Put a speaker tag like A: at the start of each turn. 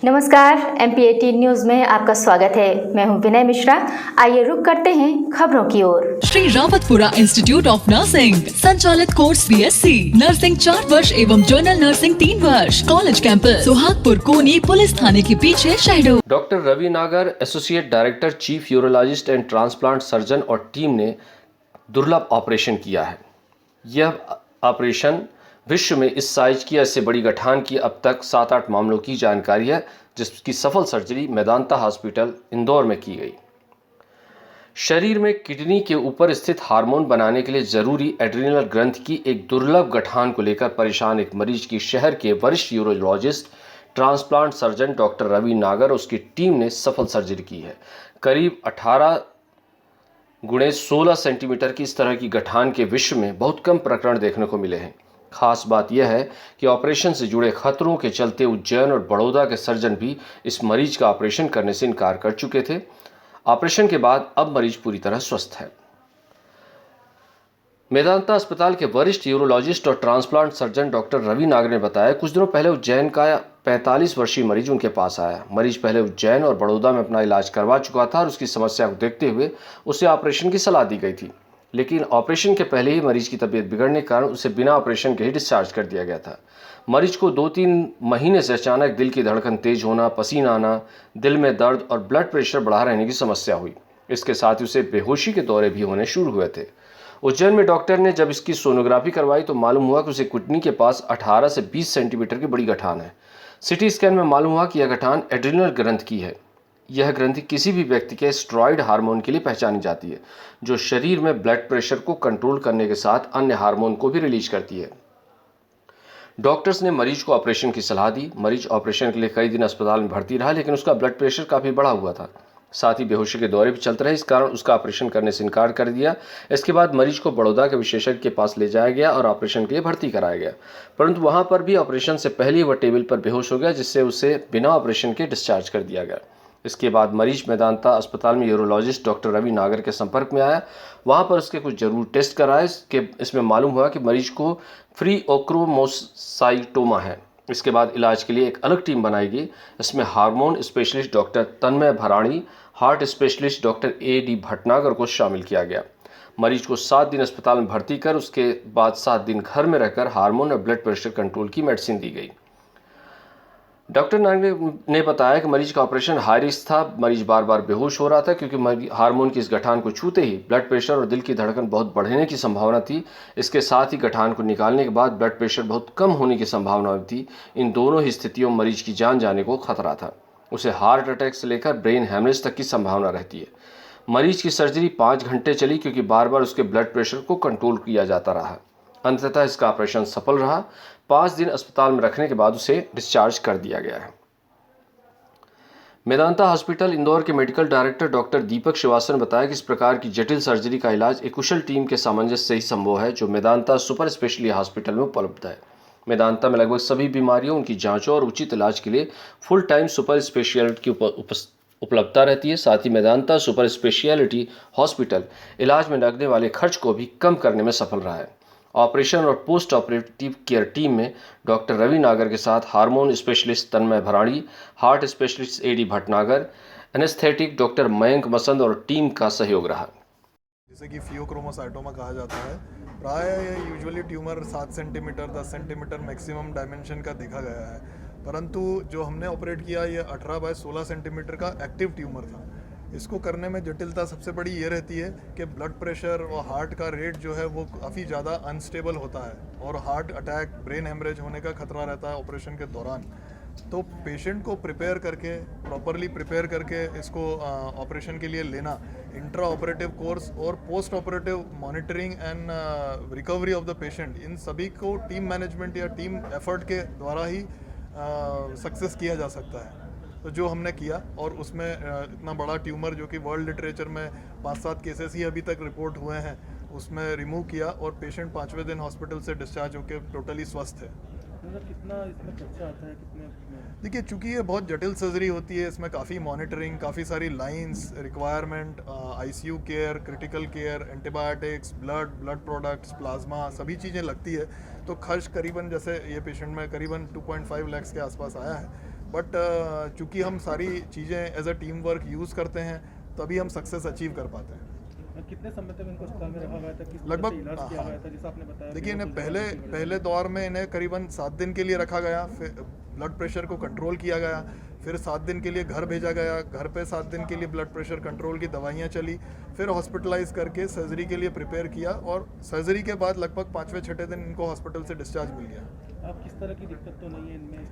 A: नमस्कार, MP18 news में आपका स्वागत है। मैं हूं विनय मिश्रा। आइए रुक करते हैं खबरों की ओर।
B: Shri Rawatpura institute of nursing संचालित कोर्स BSc नर्सिंग 4 वर्ष एवं जनरल नर्सिंग 3 वर्ष। कॉलेज कैंपस सुहागपुर कोनी पुलिस थाने के पीछे शहडोल।
C: डॉक्टर रवि नागर, associate director, chief urologist and transplant surgeon और टीम ने दुर्लभ ऑपरेशन किया है। यह ऑपरेशन विश्व में इस साइज की ऐसे बड़ी गठान की अब तक 7-8 मामलों की जानकारी है, जिसकी सफल सर्जरी मेदांता हॉस्पिटल इंदौर में की गई। शरीर में किडनी के ऊपर स्थित हार्मोन बनाने के लिए जरूरी एड्रिनल ग्रंथि की एक दुर्लभ गठान को लेकर परेशान एक मरीज की शहर के वरिष्ठ urologist transplant surgeon doctor Ravi Nagar और उसकी टीम ने सफल सर्जरी की है। करीब 18 × 16 सेंटीमीटर की इस तरह की गठान के विश्व में बहुत कम प्रकरण देखने को मिले हैं। खास बात यह है कि ऑपरेशन से जुड़े खतरों के चलते उज्जैन और बड़ौदा के सर्जन भी इस मरीज का ऑपरेशन करने से इनकार कर चुके थे। ऑपरेशन के बाद अब मरीज पूरी तरह स्वस्थ है। मेदांता अस्पताल के वरिष्ठ यूरोलॉजिस्ट और ट्रांसप्लांट सर्जन डॉक्टर रवि नागर ने बताया, कुछ दिनों पहले उज्जैन का 45 वर्षीय मरीज उनके पास आया। मरीज पहले उज्जैन और बड़ौदा में अपना इलाज करवा चुका था और उसकी समस्या को देखते हुए उसे ऑपरेशन की सलाह दी गई थी, लेकिन ऑपरेशन के पहले ही मरीज की तबीयत बिगड़ने के कारण उसे बिना ऑपरेशन के ही डिस्चार्ज कर दिया गया था। मरीज को 2-3 महीने से अचानक दिल की धड़कन तेज होना, पसीना आना, दिल में दर्द और ब्लड प्रेशर बढ़ा रहने की समस्या हुई। इसके साथ ही उसे बेहोशी के दौरे भी होने शुरू हुए थे। उज्जैन में डॉक्टर ने जब इसकी सोनोग्राफी करवाई तो मालूम हुआ कि उसे किडनी के पास 18 से 20 सेंटीमीटर की बड़ी गठान है। सिटी स्कैन में मालूम हुआ कि यह गठान एड्रिनल ग्रंथि की है। यह ग्रंथि किसी भी व्यक्ति के स्टेरॉयड हार्मोन के लिए पहचानी जाती है, जो शरीर में ब्लड प्रेशर को कंट्रोल करने के साथ अन्य हार्मोन को भी रिलीज करती है। डॉक्टर्स ने मरीज को ऑपरेशन की सलाह दी। मरीज ऑपरेशन के लिए कई दिन अस्पताल में भर्ती रहा, लेकिन उसका ब्लड प्रेशर काफ़ी बढ़ा हुआ था। साथ ही बेहोशी के दौरे भी चलते रहे, इस कारण उसका ऑपरेशन करने से इनकार कर दिया। इसके बाद मरीज को बड़ौदा के विशेषज्ञ के पास ले जाया गया और ऑपरेशन के लिए भर्ती कराया गया, परंतु वहां पर भी ऑपरेशन से पहले ही वह टेबल पर बेहोश हो गया, जिससे उसे बिना ऑपरेशन के डिस्चार्ज कर दिया गया। इसके बाद मरीज मेदांता अस्पताल में यूरोलॉजिस्ट डॉक्टर रवि नागर के संपर्क में आया। वहां पर उसके कुछ जरूर टेस्ट कराए। इसमें मालूम हुआ कि मरीज को फ्री ओक्रोमोसाइटोमा है। इसके बाद इलाज के लिए एक अलग टीम बनाई गई। इसमें hormone specialist doctor Tanmay Bharani, heart specialist doctor AD Bhatnagar को शामिल किया गया। मरीज को 7 दिन अस्पताल में भर्ती कर उसके बाद 7 दिन घर में रहकर हार्मोन और ब्लड प्रेशर कंट्रोल की मेडिसिन दी गई। डॉक्टर नागर ने बताया कि मरीज का ऑपरेशन हाई रिस्क था। मरीज बार बार बेहोश हो रहा था क्योंकि हार्मोन की इस गठान को छूते ही ब्लड प्रेशर और दिल की धड़कन बहुत बढ़ने की संभावना थी। इसके साथ ही गठान को निकालने के बाद ब्लड प्रेशर बहुत कम होने की संभावना थी। इन दोनों ही स्थितियों में मरीज की जान जाने को खतरा था। उसे हार्ट अटैक से लेकर ब्रेन हैमरेज तक की संभावना रहती है। मरीज की सर्जरी 5 घंटे चली क्योंकि बार बार उसके ब्लड प्रेशर को कंट्रोल किया जाता रहा। अंततः इसका ऑपरेशन सफल रहा। 5 दिन अस्पताल में रखने के बाद उसे डिस्चार्ज कर दिया गया है। मेदांता हॉस्पिटल इंदौर के मेडिकल डायरेक्टर डॉक्टर दीपक श्रीवास्तव ने बताया कि इस प्रकार की जटिल सर्जरी का इलाज एक कुशल टीम के सामंजस्य से ही संभव है, जो मेदांता सुपर स्पेशलिटी हॉस्पिटल में उपलब्ध है। मेदांता में लगभग सभी बीमारियों, उनकी जांचों और उचित इलाज के लिए फुल टाइम सुपर स्पेशलिटी की उपलब्धता रहती है। साथ ही मेदांता सुपर स्पेशलिटी हॉस्पिटल इलाज में लगने वाले खर्च को भी कम करने में सफल रहा है। ऑपरेशन और पोस्ट ऑपरेटिव केयर टीम में डॉक्टर रवि नागर के साथ hormone specialist Tanmay Bharani, heart specialist AD Bhatnagar, anaesthetic doctor Mayank Masand और टीम का सहयोग रहा।
D: जिसे कि फियोक्रोमोसाइटोमा कहा जाता है। प्राय usually tumour 7 centimetre 10 centimetre maximum dimension का देखा गया है, परंतु जो हमने ऑपरेट किया ये 18 बाय 16 सेंटीमीटर का एक्टिव ट्यूमर था। इसको करने में जटिलता सबसे बड़ी ये रहती है कि ब्लड प्रेशर और हार्ट का रेट जो है वो काफ़ी ज़्यादा अनस्टेबल होता है और हार्ट अटैक, ब्रेन हेमरेज होने का खतरा रहता है ऑपरेशन के दौरान। तो पेशेंट को प्रिपेयर करके, प्रॉपरली प्रिपेयर करके इसको ऑपरेशन के लिए लेना, इंट्रा ऑपरेटिव कोर्स और post operative monitoring and recovery of the patient, इन सभी को टीम मैनेजमेंट या टीम एफर्ट के द्वारा ही सक्सेस किया जा सकता है। तो जो हमने किया और उसमें इतना बड़ा ट्यूमर जो कि वर्ल्ड लिटरेचर में 5-7 केसेस ही अभी तक रिपोर्ट हुए हैं, उसमें रिमूव किया और पेशेंट 5वें दिन हॉस्पिटल से डिस्चार्ज होकर टोटली स्वस्थ है।
E: कितना इसमें खर्चा आता है?
D: देखिए, चूँकि ये बहुत जटिल सर्जरी होती है, इसमें काफ़ी मॉनिटरिंग, काफ़ी सारी lines, requirement, ICU care, critical care, antibiotics, blood products, plasma, सभी चीज़ें लगती है। तो खर्च करीबन, जैसे ये पेशेंट में करीबन 2.5 लाख के आसपास आया है। बट चूँकि हम सारी चीज़ें as a team work use करते हैं तभी हम सक्सेस अचीव कर पाते हैं।
E: कितने समय तक इनको अस्पताल में रखा गया था, किस तरह
D: लगभग,
E: से इलाज किया
D: हाँ।
E: गया था, जैसा आपने बताया?
D: देखिए इन्हें
E: कि
D: पहले दौर में इन्हें करीबन 7 दिन के लिए रखा गया, फिर ब्लड प्रेशर को कंट्रोल किया गया, फिर 7 दिन के लिए घर भेजा गया, घर पे 7 दिन के लिए ब्लड प्रेशर कंट्रोल की दवाइयाँ चली, फिर हॉस्पिटलाइज करके सर्जरी के लिए प्रिपेयर किया और सर्जरी के बाद लगभग 5वें-6ठे दिन इनको हॉस्पिटल से डिस्चार्ज मिल गया।
E: आप किस तरह की दिक्कत तो नहीं है इनमें?